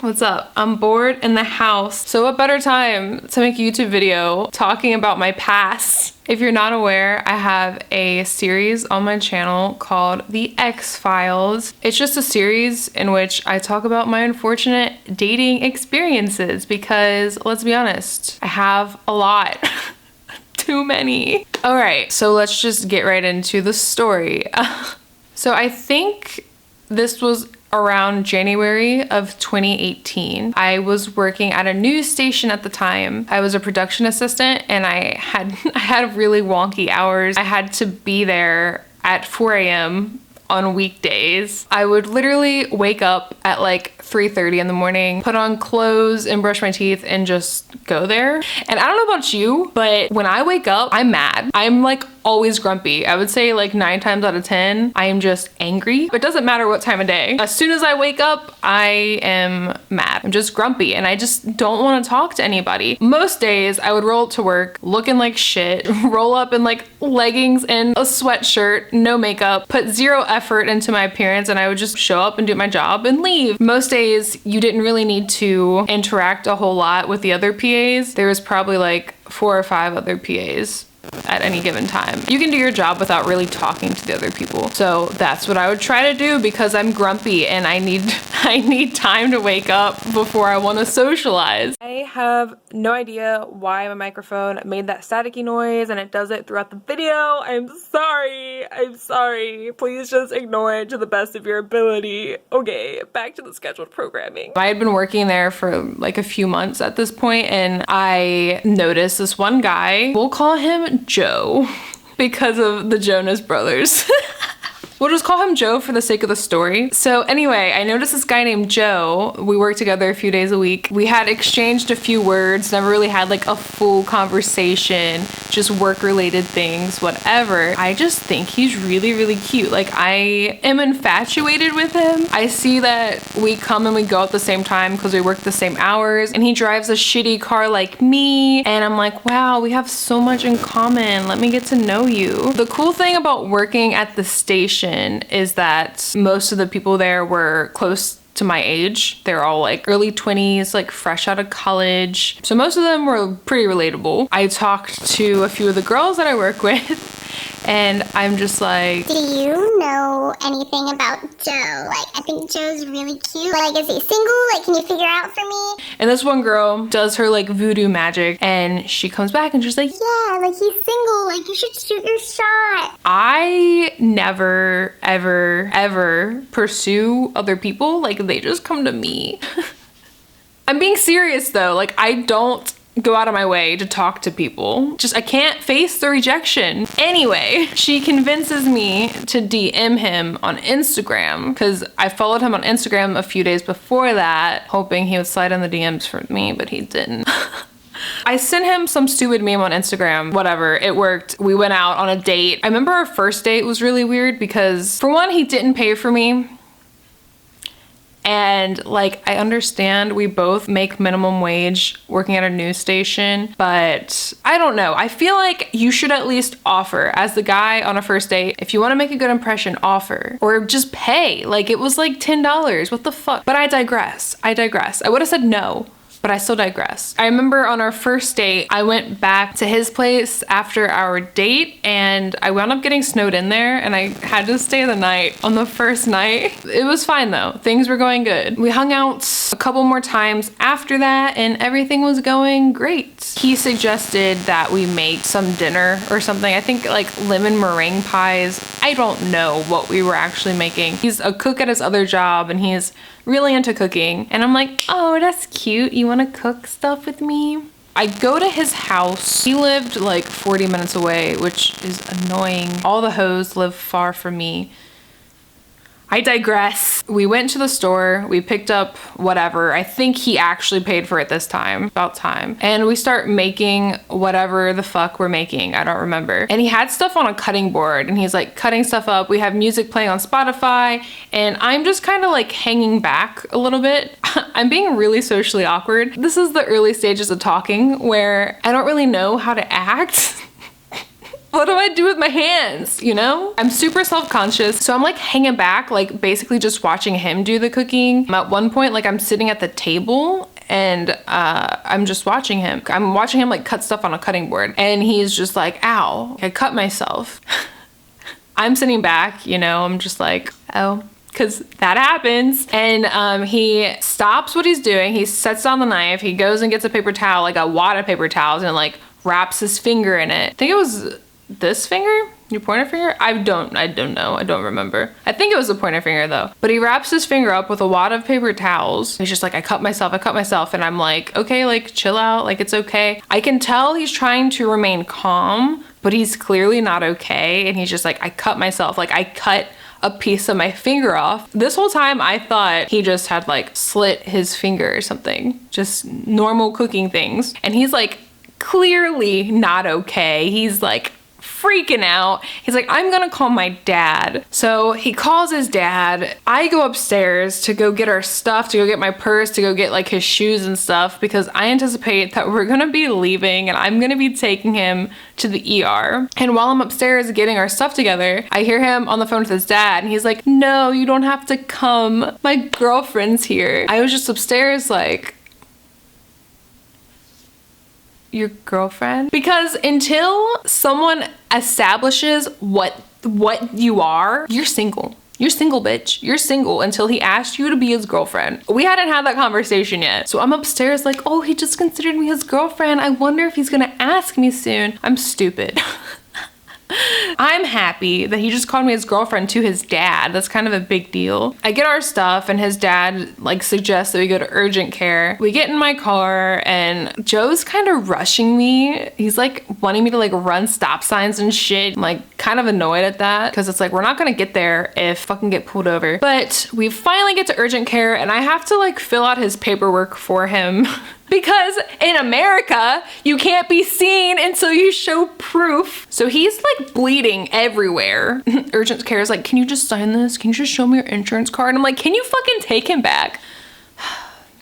What's up? I'm bored in the house. So what better time to make a YouTube video talking about my past? If you're not aware, I have a series on my channel called The X-Files. It's just a series in which I talk about my unfortunate dating experiences because, let's be honest, I have a lot. Too many. All right, so let's just get right into the story. So I think this was around January of 2018. I was working at a news station at the time. I was a production assistant and I had really wonky hours. I had to be there at 4 a.m. on weekdays. I would literally wake up at like 3:30 in the morning, put on clothes and brush my teeth and just go there. And I don't know about you, but when I wake up, I'm mad. I'm like always grumpy. I would say like 9 times out of 10, I am just angry. It doesn't matter what time of day. As soon as I wake up, I am mad. I'm just grumpy and I just don't want to talk to anybody. Most days I would roll up to work looking like shit, roll up in like leggings and a sweatshirt, no makeup, put zero effort into my appearance, and I would just show up and do my job and leave. Most days you didn't really need to interact a whole lot with the other PAs. There was probably like 4 or 5 other PAs at any given time. You can do your job without really talking to the other people. So that's what I would try to do because I'm grumpy and I need time to wake up before I want to socialize. I have no idea why my microphone made that staticky noise and it does it throughout the video. I'm sorry. I'm sorry. Please just ignore it to the best of your ability. Okay, back to the scheduled programming. I had been working there for like a few months at this point and I noticed this one guy. We'll call him Joe because of the Jonas Brothers. We'll just call him Joe for the sake of the story. So anyway, I noticed this guy named Joe. We worked together a few days a week. We had exchanged a few words, never really had like a full conversation, just work-related things, whatever. I just think he's really, really cute. Like I am infatuated with him. I see that we come and we go at the same time because we work the same hours and he drives a shitty car like me. And I'm like, wow, we have so much in common. Let me get to know you. The cool thing about working at the station is that most of the people there were close to my age. They're all like early 20s, like fresh out of college. So most of them were pretty relatable. I talked to a few of the girls that I work with and I'm just like, do you know anything about Joe? Like, I think Joe's really cute. Like, is he single? Like, can you figure out for me? And this one girl does her like voodoo magic and she comes back and she's like, yeah, like he's single. Like, you should shoot your shot. I never, ever pursue other people. Like, they just come to me. I'm being serious though. Like, I don't go out of my way to talk to people. Just, I can't face the rejection. Anyway, she convinces me to DM him on Instagram because I followed him on Instagram a few days before that, hoping he would slide in the DMs for me, but he didn't. I sent him some stupid meme on Instagram, whatever, it worked. We went out on a date. I remember our first date was really weird because for one, he didn't pay for me. And like, I understand we both make minimum wage working at a news station, but I don't know. I feel like you should at least offer as the guy on a first date. If you want to make a good impression, offer or just pay. Like it was like $10. What the fuck? But I digress. I would have said no, but I still digress. I remember on our first date, I went back to his place after our date and I wound up getting snowed in there and I had to stay the night on the first night. It was fine though. Things were going good. We hung out a couple more times after that and everything was going great. He suggested that we make some dinner or something. I think like lemon meringue pies. I don't know what we were actually making. He's a cook at his other job and he's really into cooking. And I'm like, oh, that's cute. You want to cook stuff with me? I go to his house. He lived like 40 minutes away, which is annoying. All the hoes live far from me. I digress. We went to the store, we picked up whatever. I think he actually paid for it this time, about time. And we start making whatever the fuck we're making, I don't remember. And he had stuff on a cutting board and he's like cutting stuff up. We have music playing on Spotify and I'm just kind of like hanging back a little bit. I'm being really socially awkward. This is the early stages of talking where I don't really know how to act. What do I do with my hands, you know? I'm super self-conscious, so I'm like hanging back, like basically just watching him do the cooking. At one point, like I'm sitting at the table and I'm just watching him. I'm watching him like cut stuff on a cutting board, and he's just like, ow, I cut myself. I'm sitting back, you know, I'm just like, oh, because that happens. And he stops what he's doing. He sets down the knife. He goes and gets a paper towel, like a wad of paper towels, and like wraps his finger in it. I think it was this finger? Your pointer finger? I don't know. I don't remember. I think it was a pointer finger though. But he wraps his finger up with a wad of paper towels. He's just like, I cut myself. And I'm like, okay, like chill out. Like it's okay. I can tell he's trying to remain calm, but he's clearly not okay. And he's just like, I cut myself. Like I cut a piece of my finger off. This whole time I thought he just had like slit his finger or something. Just normal cooking things. And he's like clearly not okay. He's like freaking out. He's like, I'm gonna call my dad. So he calls his dad. I go upstairs to go get our stuff, to go get my purse, to go get like his shoes and stuff, because I anticipate that we're gonna be leaving and I'm gonna be taking him to the ER. And while I'm upstairs getting our stuff together, I hear him on the phone with his dad, and he's like, no, you don't have to come. My girlfriend's here. I was just upstairs like, your girlfriend? Because until someone establishes what you are, you're single. You're single, bitch. You're single until he asked you to be his girlfriend. We hadn't had that conversation yet. So I'm upstairs like, oh, he just considered me his girlfriend. I wonder if he's gonna ask me soon. I'm stupid. I'm happy that he just called me his girlfriend to his dad. That's kind of a big deal. I get our stuff and his dad like suggests that we go to urgent care. We get in my car and Joe's kind of rushing me. He's like wanting me to like run stop signs and shit. I'm like kind of annoyed at that because it's like we're not gonna get there if fucking get pulled over. But we finally get to urgent care and I have to like fill out his paperwork for him. Because in America, you can't be seen until you show proof. So he's like bleeding everywhere. Urgent care is like, can you just sign this? Can you just show me your insurance card? And I'm like, can you fucking take him back?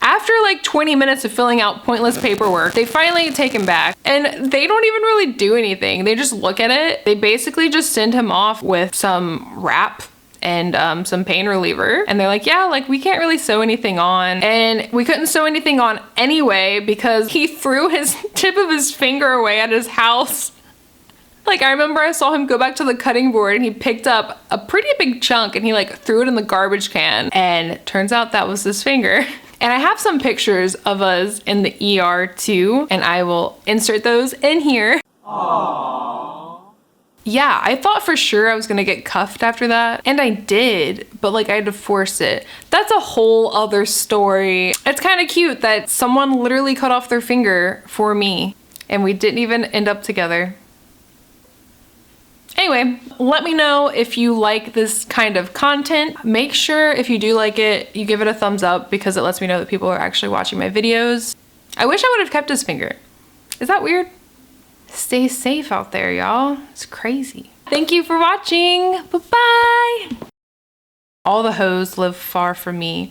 After like 20 minutes of filling out pointless paperwork, they finally take him back and they don't even really do anything. They just look at it. They basically just send him off with some wrap and some pain reliever. And they're like, yeah, like we can't really sew anything on. And we couldn't sew anything on anyway because he threw his tip of his finger away at his house. Like I remember I saw him go back to the cutting board and he picked up a pretty big chunk and he like threw it in the garbage can. And turns out that was his finger. And I have some pictures of us in the ER too. And I will insert those in here. Aww. Yeah, I thought for sure I was gonna get cuffed after that, and I did, but like I had to force it. That's a whole other story. It's kind of cute that someone literally cut off their finger for me, and we didn't even end up together. Anyway, let me know if you like this kind of content. Make sure if you do like it, you give it a thumbs up because it lets me know that people are actually watching my videos. I wish I would have kept his finger. Is that weird? Stay safe out there, y'all. It's crazy. Thank you for watching. Bye-bye. All the hoes live far from me.